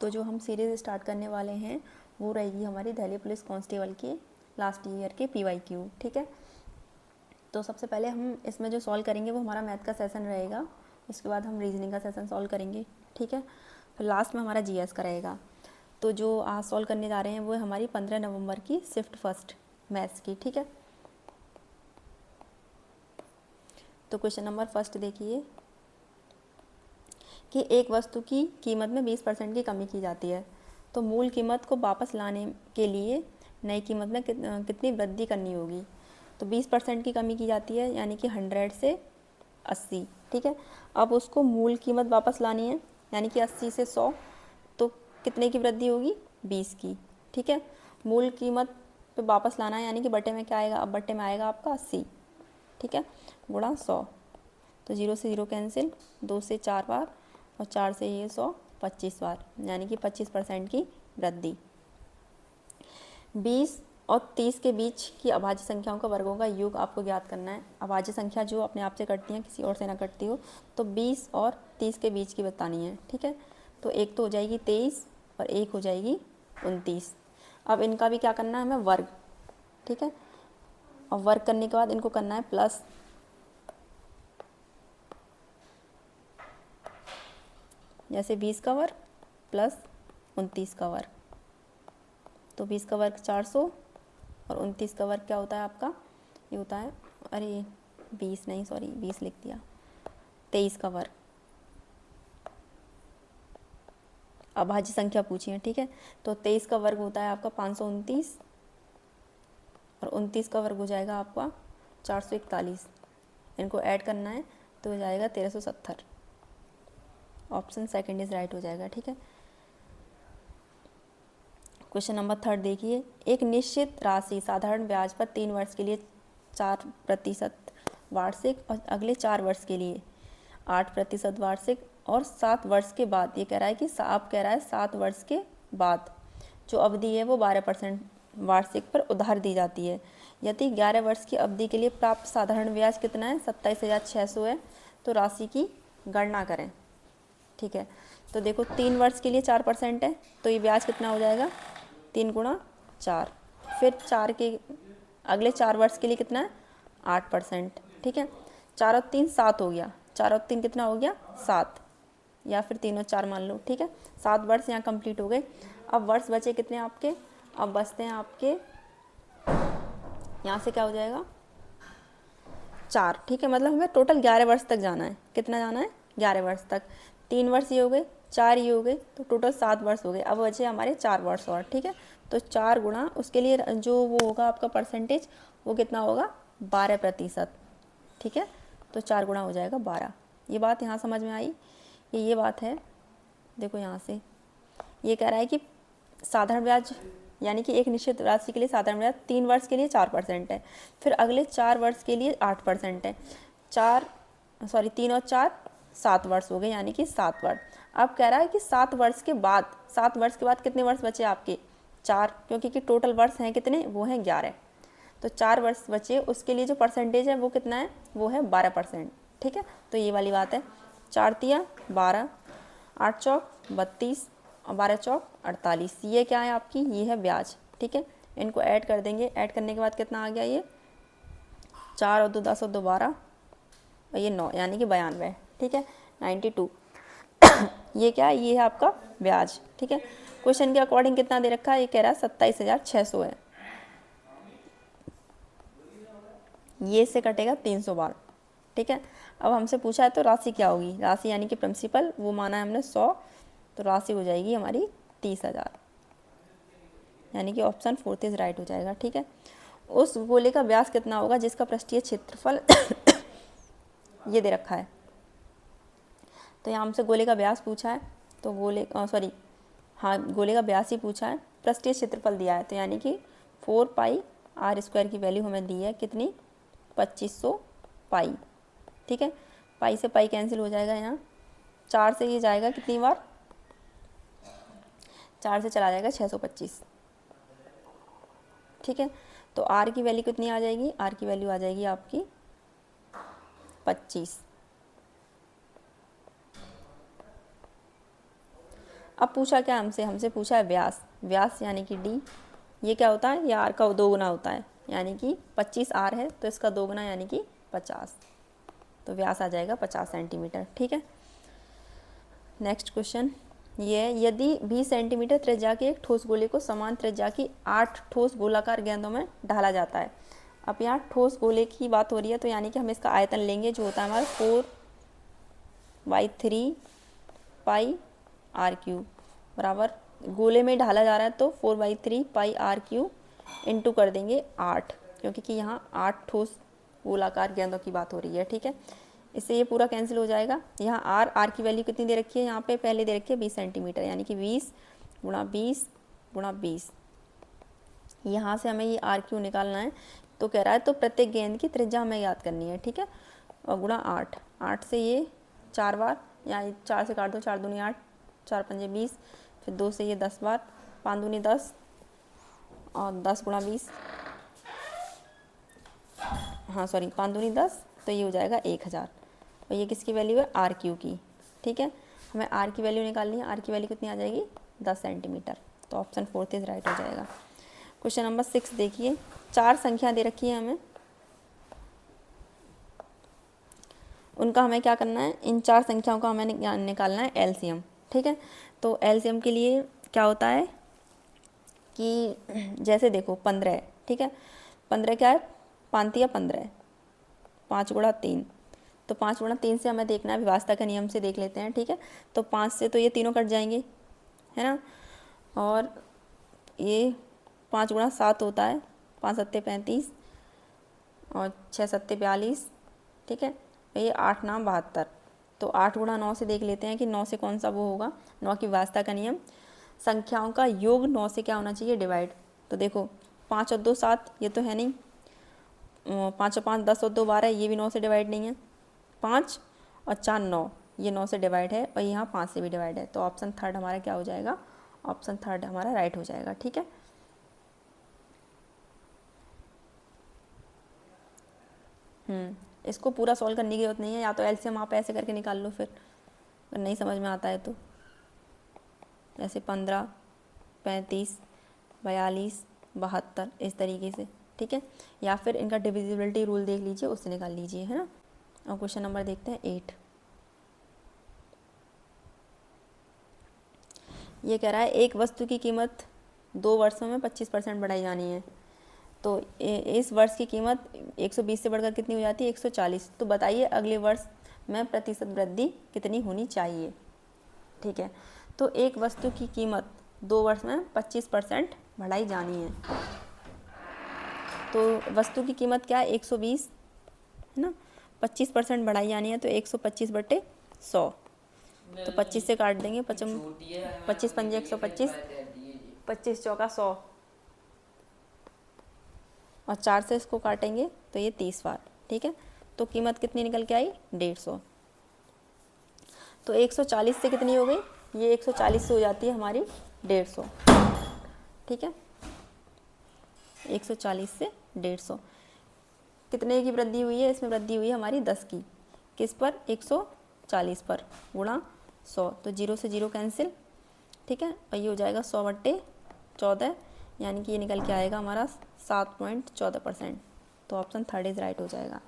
तो जो हम सीरीज़ स्टार्ट करने वाले हैं वो रहेगी हमारी दिल्ली पुलिस कांस्टेबल की लास्ट ईयर के PYQ, ठीक है। तो सबसे पहले हम इसमें जो सॉल्व करेंगे वो हमारा मैथ का सेशन रहेगा, उसके बाद हम रीजनिंग का सेशन सॉल्व करेंगे, ठीक है। फिर लास्ट में हमारा GS का रहेगा। तो जो आज सॉल्व करने जा रहे हैं वो हमारी 15 नवंबर की शिफ्ट फर्स्ट मैथ्स की, ठीक है। तो क्वेश्चन नंबर फर्स्ट देखिए कि एक वस्तु की कीमत में 20% की कमी की जाती है, तो मूल कीमत को वापस लाने के लिए नई कीमत में कितनी वृद्धि करनी होगी। तो 20% की कमी की जाती है, यानी कि 100 से 80, ठीक है। अब उसको मूल कीमत वापस लानी है, यानी कि 80 से 100, तो कितने की वृद्धि होगी, 20 की, ठीक है। मूल कीमत पे वापस लाना है, यानी कि बटे में क्या आएगा, अब बटे में आएगा आपका 80, ठीक है, गुणा 100। तो 0 से 0 कैंसिल, 2 से 4 बार और 4 से ये 100 25 बार, यानी कि 25% की वृद्धि। 20 और 30 के बीच की अभाज्य संख्याओं का वर्गों का योग आपको ज्ञात करना है। अभाज्य संख्या जो अपने आप से कटती हैं, किसी और से ना कटती हो, तो 20 और 30 के बीच की बतानी है, ठीक है। तो एक तो हो जाएगी 23 और एक हो जाएगी 29। अब इनका भी क्या करना है हमें, वर्ग, ठीक है। और वर्ग करने के बाद इनको करना है प्लस, जैसे 20 का वर्ग प्लस 29 का वर्ग, तो 20 का वर्ग 400 और 29 का वर्ग क्या होता है आपका, ये होता है, अरे 20 नहीं, सॉरी 20 लिख दिया, 23 का वर्ग। अभाज्य संख्या पूछी है, ठीक है। तो 23 का वर्ग होता है आपका 529 और 29 का वर्ग हो जाएगा आपका 441। इनको ऐड करना है तो हो जाएगा 1370। ऑप्शन सेकंड इज राइट हो जाएगा, ठीक है। क्वेश्चन नंबर थर्ड देखिए, एक निश्चित राशि साधारण ब्याज पर 3 वर्ष के लिए 4% वार्षिक और अगले 4 वर्ष के लिए 8% वार्षिक और 7 वर्ष के बाद, ये कह रहा है कि आप कह रहा है 7 वर्ष के बाद जो अवधि है वो 12% वार्षिक पर उधार दी जाती है। यदि 11 वर्ष की अवधि के लिए प्राप्त साधारण ब्याज कितना है, 27,600 है, तो राशि की गणना करें, ठीक है। तो देखो 3 वर्ष के लिए 4% है, तो ये ब्याज कितना हो जाएगा, 3 गुणा 4, फिर 4 के अगले 4 वर्ष के लिए कितना है, 8%, ठीक है। 4 और 3 7 हो गया, 4 और 3 कितना हो गया, 7, या फिर 3 और 4 मान लो, ठीक है। 7 वर्ष यहाँ कंप्लीट हो गए। अब वर्ष बचे कितने आपके, अब बचते हैं आपके, यहाँ से क्या हो जाएगा 4, ठीक है। मतलब हमें टोटल 11 वर्ष तक जाना है, कितना जाना है, 11 वर्ष तक। 3 वर्ष ये हो गए, 4 ये हो गए, तो टोटल 7 वर्ष हो गए। अब बचे हमारे 4 वर्ष और, ठीक है। तो 4 गुणा उसके लिए जो वो होगा आपका परसेंटेज, वो कितना होगा, 12%, ठीक है। तो 4 गुणा हो जाएगा 12। ये बात यहाँ समझ में आई, ये बात है। देखो यहाँ से ये कह रहा है कि साधारण ब्याज, यानी कि एक निश्चित राशि के लिए साधारण ब्याज 3 वर्ष के लिए 4% है, फिर अगले 4 वर्ष के लिए 8% है। 3 और 4 7 वर्ष हो गए, यानी कि 7 वर्ष। अब कह रहा है कि 7 वर्ष के बाद, 7 वर्ष के बाद कितने वर्ष बचे आपके, 4, क्योंकि कि टोटल वर्ष हैं कितने, वो हैं 11, तो 4 वर्ष बचे, उसके लिए जो परसेंटेज है वो कितना है, वो है 12%, ठीक है। तो ये वाली बात है, 4 तिया 12, 8 चौक 32 और 12 चौक 48, ये क्या है आपकी, ये है ब्याज, ठीक है। इनको ऐड कर देंगे, ऐड करने के बाद कितना आ गया, ये 4 और 2 10 और 2 12 और ये 9, यानी कि 92, ठीक है, 92। ये क्या है, ये है आपका ब्याज, ठीक है। क्वेश्चन के अकॉर्डिंग कितना दे रखा है, ये कह रहा है 27,600 है, ये से कटेगा 300 बार, ठीक है। अब हमसे पूछा है तो राशि क्या होगी, राशि यानी कि प्रिंसिपल वो माना है हमने 100, तो राशि हो जाएगी हमारी 30,000, यानी कि ऑप्शन फोर्थ इज राइट हो जाएगा, ठीक है। उस गोले का व्यास कितना होगा जिसका पृष्ठीय क्षेत्रफल ये दे रखा है। तो यहाँ हमसे गोले का व्यास पूछा है, तो गोले का व्यास ही पूछा है, पृष्ठीय क्षेत्रफल दिया है, तो यानी कि 4 पाई r² की वैल्यू हमें दी है कितनी, 2500 पाई, ठीक है। पाई से पाई कैंसिल हो जाएगा, यहाँ 4 से ये जाएगा कितनी बार, 4 से चला जाएगा 625, ठीक है। तो r की वैल्यू कितनी आ जाएगी, r की वैल्यू आ जाएगी आपकी 25। अब पूछा क्या हमसे पूछा है व्यास। व्यास यानी कि डी, ये क्या होता है, ये आर का 2 गुना होता है, यानी कि 25 आर है तो इसका 2 गुना यानी कि 50, तो व्यास आ जाएगा 50 सेंटीमीटर। ठीक है, नेक्स्ट क्वेश्चन ये है, यदि 20 सेंटीमीटर त्रिज्या के एक ठोस गोले को समान त्रिज्या की 8 ठोस गोलाकार गेंदों में ढाला जाता है। अब यहाँ ठोस गोले की बात हो रही है, तो यानी कि हम इसका आयतन लेंगे जो होता है हमारा 4/3 पाई आर क्यूब बराबर, गोले में ढाला जा रहा है तो 4/3 पाई आर क्यूब इंटू कर देंगे 8, क्योंकि कि यहाँ 8 ठोस गोलाकार गेंदों की बात हो रही है। ठीक है, इससे ये पूरा कैंसिल हो जाएगा। यहाँ आर की वैल्यू कितनी दे रखी है, यहाँ पे पहले दे रखी है 20 सेंटीमीटर, यानी कि 20 गुणा 20 गुणा 20। यहाँ से हमें ये आर क्यू निकालना है, तो कह रहा है तो प्रत्येक गेंद की त्रिज्या हमें याद करनी है। ठीक है, और गुणा 8 से ये 4 बार, यहाँ 4 से काट दो, 4 दूनी 8, 4 पंजे 20, फिर 2 से ये 10 बार, 5 दूनी 10 और 10 गुणा 20, हाँ सॉरी 5 दूनी 10, तो ये हो जाएगा 1000। और ये किसकी वैल्यू है, आर क्यू की। ठीक है, हमें आर की वैल्यू निकालनी है, आर की वैल्यू कितनी आ जाएगी 10 सेंटीमीटर, तो ऑप्शन 4 इज राइट हो जाएगा। क्वेश्चन नंबर 6 देखिए, 4 संख्या दे रखी है हमें, उनका हमें क्या करना है, इन 4 संख्याओं का हमें निकालना है एलसीएम। ठीक है, तो एलसीएम के लिए क्या होता है कि जैसे देखो 15 है, ठीक है, 15 क्या है, 5 या 15, 5 गुणा 3, तो 5 गुणा 3 से हमें देखना है, विभाजता का नियम से देख लेते हैं। ठीक है, तो 5 से तो ये तीनों कट जाएंगे, है ना, और ये 5 गुणा 7 होता है, 5 सत्ते 35 और 6 सत्ते 42। ठीक है, ये 8 9 72, तो 8 गुणा 9 से देख लेते हैं कि 9 से कौन सा वो होगा, 9 की विभाजता का नियम, संख्याओं का योग 9 से क्या होना चाहिए, डिवाइड। तो देखो 5 और 2 7, ये तो है नहीं, 5 और 5 10 और 2 12, ये भी 9 से डिवाइड नहीं है, 5 और 4 9, ये 9 से डिवाइड है, और यहाँ 5 से भी डिवाइड है, तो ऑप्शन 3 हमारा क्या हो जाएगा, ऑप्शन 3 हमारा राइट हो जाएगा। ठीक है, इसको पूरा सॉल्व करने की जरूरत नहीं है, या तो एलसीएम आप ऐसे करके निकाल लो, फिर अगर नहीं समझ में आता है तो ऐसे 15 35 42 72 इस तरीके से। ठीक है, या फिर इनका डिविजिबिलिटी रूल देख लीजिए, उससे निकाल लीजिए, है ना। और क्वेश्चन नंबर देखते हैं 8, ये कह रहा है एक वस्तु की कीमत 2 वर्षों में 25% बढ़ाई जानी है, तो इस वर्ष की कीमत 120 से बढ़कर कितनी हो जाती है, 140, तो बताइए अगले वर्ष में प्रतिशत वृद्धि कितनी होनी चाहिए। ठीक है, तो एक वस्तु की कीमत 2 वर्ष में 25% बढ़ाई जानी है, तो वस्तु की कीमत क्या है 120, है ना, 25% बढ़ाई जानी है, तो 125/100, तो 25 से काट देंगे, 25 पंजे 125, 25 चौका 100, और 4 से इसको काटेंगे तो ये 30 बार। ठीक है, तो कीमत कितनी निकल के आई 150, तो 140 से कितनी हो गई, ये 140 से हो जाती है हमारी 150। ठीक है, 140 से 150 कितने की वृद्धि हुई है, इसमें वृद्धि हुई है हमारी 10 की, किस पर 140 पर, गुणा 100, तो 0 से 0 कैंसिल। ठीक है, और ये हो जाएगा 100/14, यानी कि ये निकल के आएगा हमारा 7.14%, तो ऑप्शन 3 इज राइट हो जाएगा।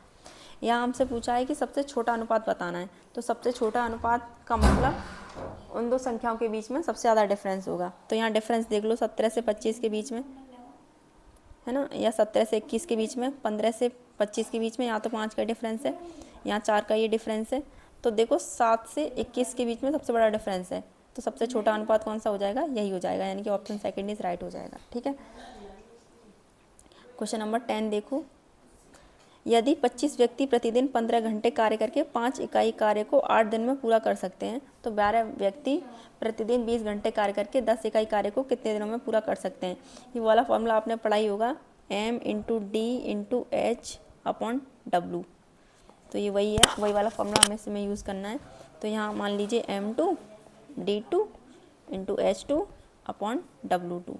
यहाँ हमसे पूछा है कि सबसे छोटा अनुपात बताना है, तो सबसे छोटा अनुपात का मतलब उन दो संख्याओं के बीच में सबसे ज़्यादा डिफरेंस होगा, तो यहाँ डिफरेंस देख लो, 17 से 25 के बीच में, है ना, या 17 से 21 के बीच में, 15 से 25 के बीच में, यहाँ तो 5 का डिफरेंस है, यहाँ 4 का ये डिफरेंस है, तो देखो 7 से 21 के बीच में सबसे बड़ा डिफरेंस है, तो सबसे छोटा अनुपात कौन सा हो जाएगा, यही हो जाएगा, यानी कि ऑप्शन 2 इज राइट हो जाएगा। ठीक है, क्वेश्चन नंबर 10 देखो, यदि 25 व्यक्ति प्रतिदिन 15 घंटे कार्य करके 5 इकाई कार्य को 8 दिन में पूरा कर सकते हैं, तो 12 व्यक्ति प्रतिदिन 20 घंटे कार्य करके 10 इकाई कार्य को कितने दिनों में पूरा कर सकते हैं। ये वाला फॉर्मूला आपने पढ़ाई होगा, m/d/h/w, तो ये वही है, वही वाला फॉर्मूला हमें इसमें यूज़ करना है। तो यहाँ मान लीजिए m2d2/h2/w2,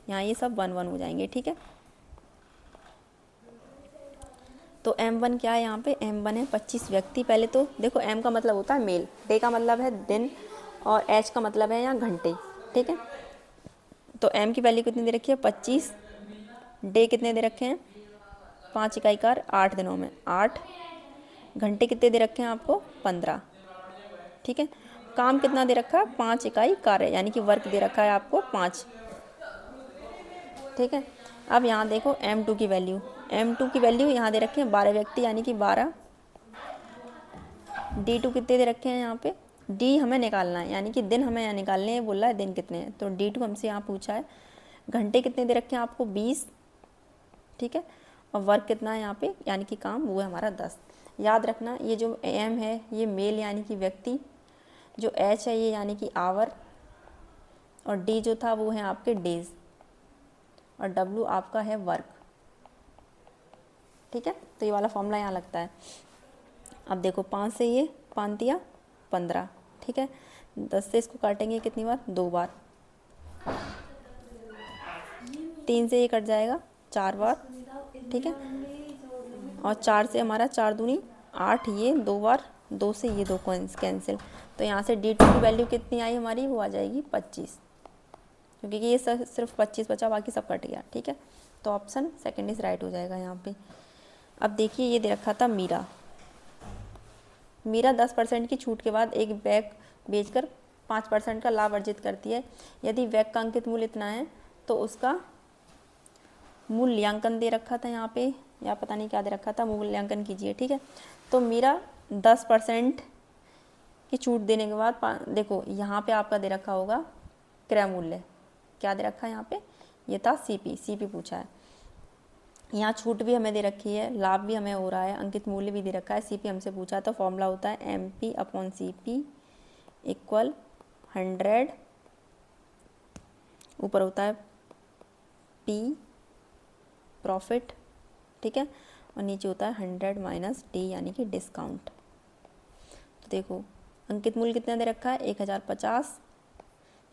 यहाँ ये सब 1 1 हो जाएंगे। ठीक है, तो m1 क्या है, यहाँ पे m1 है 25 व्यक्ति। पहले तो देखो m का मतलब होता है मेल, डे का मतलब है दिन, और एच का मतलब है यहाँ घंटे, ठीक है। तो एम की वैल्यू कितनी दे रखी है 25, डे कितने दे रखे हैं 5 इकाई कार 8 दिनों में 8, घंटे कितने दे रखे हैं आपको 15, ठीक है। काम कितना दे रखा है 5 इकाई कार्य, यानी कि वर्क दे रखा है आपको 5, ठीक है। अब यहाँ देखो M2 की वैल्यू, M2 की वैल्यू यहाँ दे रखे हैं 12 व्यक्ति यानी कि 12, D2 कितने दे रखे हैं यहाँ पे, D हमें निकालना है यानी कि दिन हमें यहाँ निकालने हैं, बोल रहा है दिन कितने हैं, तो D2 हमसे यहाँ पूछा है। घंटे कितने दे रखे हैं आपको 20, ठीक है। और वर्क कितना है यहाँ पे यानी कि काम वो है हमारा 10। याद रखना ये जो M है ये मेल यानी कि व्यक्ति, जो H है ये यानी कि आवर, और D जो था वो है आपके डेज, और W आपका है वर्क, ठीक है। तो ये वाला फॉर्मूला यहाँ लगता है। अब देखो 5 से ये 5 दिया 15, ठीक है। 10 से इसको काटेंगे कितनी बार 2 बार, 3 से ये कट जाएगा 4 बार, ठीक है। और 4 से हमारा 4 दूनी 8, ये 2 बार, 2 से ये 2 कैंसिल, तो यहाँ से D2 की वैल्यू कितनी आई हमारी, वो आ जाएगी 25, क्योंकि ये सिर्फ 25 बचा, बाकी सब कट गया, ठीक है। तो ऑप्शन सेकंड इज राइट हो जाएगा यहाँ पे। अब देखिए ये दे रखा था मीरा 10% की छूट के बाद एक बैग बेचकर 5% का लाभ अर्जित करती है। यदि बैग का अंकित मूल्य इतना है तो उसका मूल्यांकन दे रखा था यहाँ पे, या पता नहीं क्या दे रखा था, मूल्यांकन कीजिए, ठीक है। तो मीरा 10% की छूट देने के बाद देखो यहाँ पे आपका दे रखा होगा क्रय मूल्य, क्या दे रखा है यहाँ पे, ये था सीपी पूछा है। यहाँ छूट भी हमें दे रखी है, लाभ भी हमें हो रहा है, अंकित मूल्य भी दे रखा है, सीपी हमसे पूछा, तो फॉर्मूला होता है MP/CP इक्वल 100, ऊपर होता है P प्रॉफिट, ठीक है, और नीचे होता है 100 माइनस D यानी कि डिस्काउंट। तो देखो अंकित मूल्य कितना दे रखा है 1050,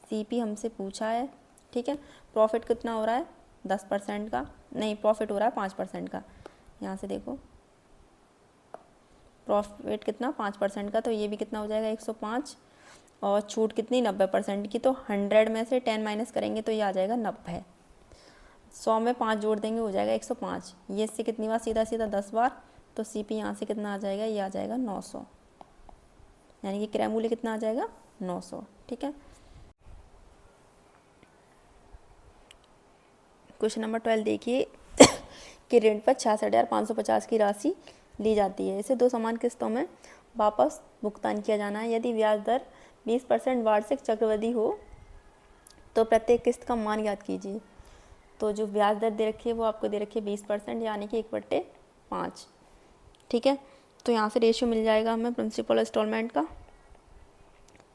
सीपी हमसे पूछा है, ठीक है। प्रॉफिट कितना हो रहा है 10% का, नहीं प्रॉफिट हो रहा है 5% का, यहाँ से देखो प्रॉफिट कितना 5% का, तो ये भी कितना हो जाएगा 105, और छूट कितनी 90% की, तो 100 में से 10 माइनस करेंगे तो ये आ जाएगा 90, 100 में 5 जोड़ देंगे हो जाएगा 105, ये इससे कितनी बार सीधा 10 बार, तो सीपी यहाँ से कितना आ जाएगा, ये आ जाएगा 900, यानी कि क्रय मूल्य कितना आ जाएगा 900, ठीक है। क्वेश्चन नंबर 12 देखिए कि ऋण पर 66,550 की राशि ली जाती है, इसे 2 समान किस्तों में वापस भुगतान किया जाना है। यदि ब्याज दर 20% वार्षिक चक्रवृद्धि हो तो प्रत्येक किस्त का मान ज्ञात कीजिए। तो जो ब्याज दर दे रखी है वो आपको दे रखी है 20% यानी कि 1/5, ठीक है। तो यहाँ से रेशियो मिल जाएगा हमें प्रिंसिपल इंस्टॉलमेंट का,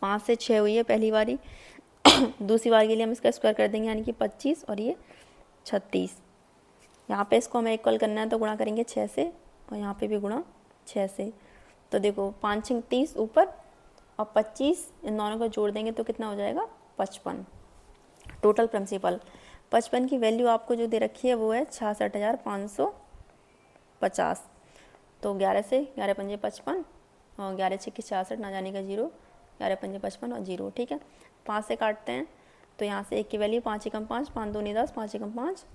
5 से 6 हुई है पहली बारी दूसरी बार के लिए हम इसका स्क्वायर कर देंगे यानी कि 25 और ये 36, यहाँ पे इसको हमें इक्वल करना है तो गुणा करेंगे 6 से, और यहाँ पे भी गुणा 6 से। तो देखो 5 6 30 ऊपर और 25 इन दोनों को जोड़ देंगे तो कितना हो जाएगा 55। टोटल प्रिंसिपल 55 की वैल्यू आपको जो दे रखी है वो है 66,550। तो 11 से 11 पंजे 55 और 11 6 66 ना जाने का 0, 11 पंजे 55 और 0, ठीक है। 5 से काटते हैं तो यहाँ से 1 की वैल्यू 5 एकम 5, 5 दूनी 10, 5 एकम 5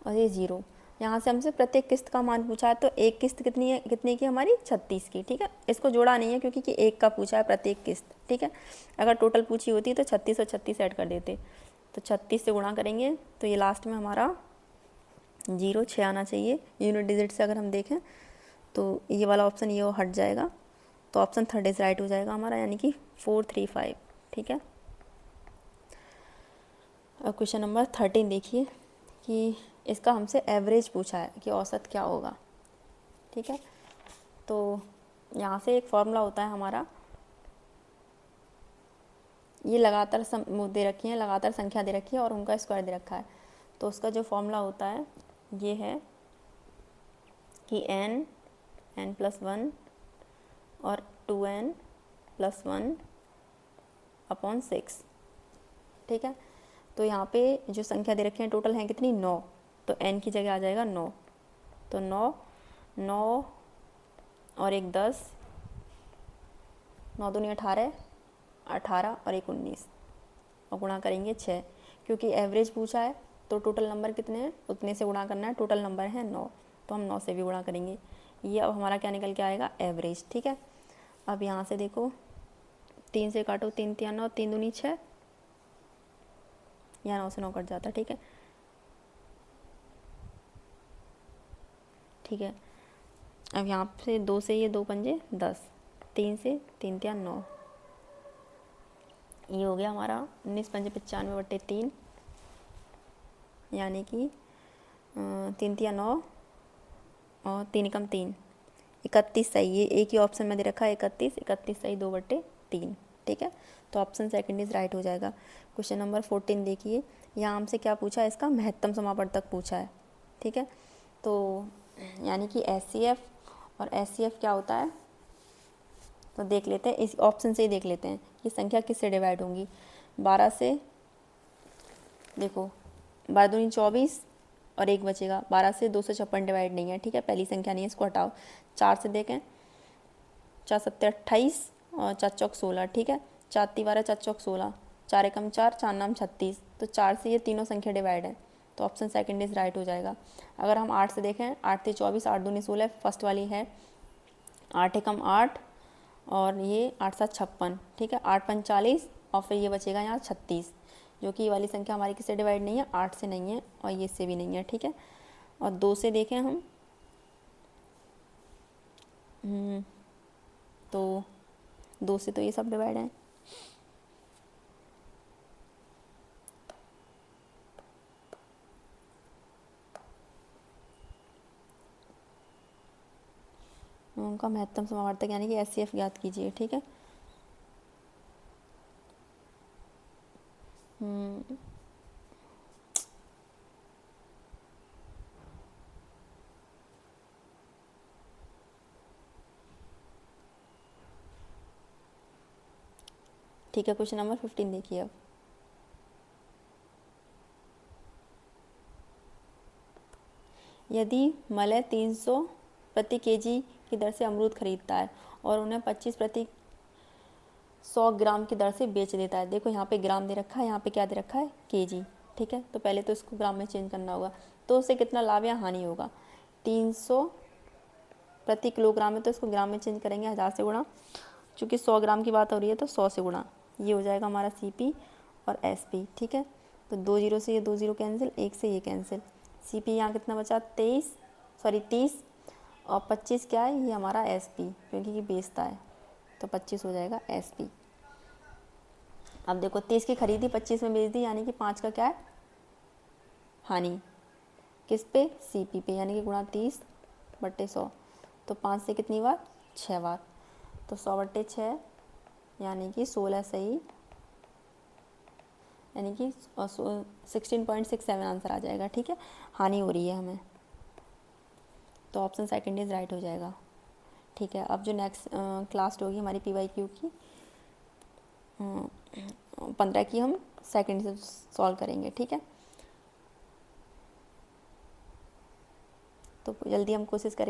और ये 0। यहाँ से हमसे प्रत्येक किस्त का मान पूछा है, तो एक किस्त कितनी है, कितने की हमारी 36 की, ठीक है। इसको जोड़ा नहीं है क्योंकि एक का पूछा है प्रत्येक किस्त, ठीक है। अगर टोटल पूछी होती तो 36 और 36 ऐड कर देते, तो 36 से गुणा करेंगे तो ये लास्ट में हमारा 0 6 आना चाहिए यूनिट डिजिट से। अगर हम देखें तो ये वाला ऑप्शन ये हट जाएगा, तो ऑप्शन थर्ड इज राइट हो जाएगा हमारा, यानी कि 435, ठीक है। और क्वेश्चन नंबर 13 देखिए कि इसका हमसे एवरेज पूछा है कि औसत क्या होगा, ठीक है। तो यहाँ से एक फॉर्मूला होता है हमारा, ये लगातार दे रखी हैं, लगातार संख्या दे रखी है और उनका स्क्वायर दे रखा है, तो उसका जो फॉर्मूला होता है ये है कि n+1 और 2n+1/6, ठीक है। तो यहाँ पे जो संख्या दे रखी है टोटल है कितनी 9, तो n की जगह आ जाएगा 9, तो 9 और 1 10, 9 दूनी 18, 18 और एक 19 और गुणा करेंगे 6, क्योंकि एवरेज पूछा है तो टोटल नंबर कितने हैं उतने से गुणा करना है। टोटल नंबर है 9, तो हम 9 से भी गुणा करेंगे। ये अब हमारा क्या निकल के आएगा, एवरेज। ठीक है, अब यहाँ से देखो 3 से काटो, 3 3 9, 3 दूनी 6, यहाँ 9 से 9 कट जाता। ठीक है, ठीक है, अब यहाँ से 2 से ये 2 पंजे 10, 3 से 3 3 9, ये हो गया हमारा 19 पंजे 95/3, यानी कि 3 3 9 और 3 एकम 3, 31 सही। ये एक ही ऑप्शन में दे रखा है 31, 31 सही 2/3। ठीक है, तो ऑप्शन सेकंड इज राइट हो जाएगा। क्वेश्चन नंबर 14 देखिए, यहाँ हमसे क्या पूछा है, इसका महत्तम समापवर्तक पूछा है। ठीक है, तो यानी कि HCF और SCF क्या होता है, तो देख लेते हैं, इस ऑप्शन से ही देख लेते हैं कि संख्या किससे डिवाइड होंगी। 12 से, देखो 12 दूनी 24 और 1 बचेगा। 12 से 256 डिवाइड नहीं है। ठीक है, पहली संख्या नहीं है, इसको हटाओ। 4 से देखें, 4 7 28 और 4 चौक 16। ठीक है, 4 3 12, 4 चौक 16, 4 एकम 4, 4 नाम 36, तो 4 से ये तीनों संख्या डिवाइड है, तो ऑप्शन सेकंड इज राइट हो जाएगा। अगर हम 8 से देखें, 8 3 24, 8 दूनी 16, फर्स्ट वाली है। 8 एकम 8 और ये 8 7 56। ठीक है, 8 5 40 और फिर ये बचेगा यहाँ 36, जो कि ये वाली संख्या हमारी किससे डिवाइड नहीं है, 8 से नहीं है और ये से भी नहीं है। ठीक है, और 2 से देखें हम, तो 2 से तो ये सब डिवाइड है। उनका महत्तम समावर्तक यानी कि HCF ज्ञात कीजिए। ठीक है, ठीक है, क्वेश्चन नंबर 15 देखिए अब। यदि मलय 300 प्रति केजी की दर से अमरूद खरीदता है और उन्हें 25 प्रति 100 ग्राम की दर से बेच देता है। देखो यहाँ पे ग्राम दे रखा है, यहाँ पे क्या दे रखा है, केजी। ठीक है, तो पहले तो इसको ग्राम में चेंज करना होगा, तो उससे कितना लाभ या हानि होगा। 300 प्रति किलोग्राम है तो इसको ग्राम में चेंज करेंगे 1000 से गुणा, चूँकि 100 ग्राम की बात हो रही है तो 100 से गुणा, ये हो जाएगा हमारा CP और SP। ठीक है, तो 2 0 से ये 2 0 कैंसिल, 1 से ये कैंसिल। CP यहाँ कितना बचा, 30 और 25 क्या है, ये हमारा SP, क्योंकि ये बेचता है, तो 25 हो जाएगा SP। अब देखो 30 की खरीदी 25 में बेच दी, यानी कि 5 का क्या है, हानि। किस पे, CP पे, यानी कि गुणा 30/100, तो 5 से कितनी बार, 6 बार, तो 100/6 यानी कि 16 सही, यानी कि 16.67 आंसर आ जाएगा। ठीक है, हानि हो रही है हमें, तो ऑप्शन सेकंड इज राइट हो जाएगा। ठीक है, अब जो नेक्स्ट क्लास होगी हमारी PYQ की 15 की, हम सेकंड से सॉल्व करेंगे। ठीक है, तो जल्दी हम कोशिश करेंगे।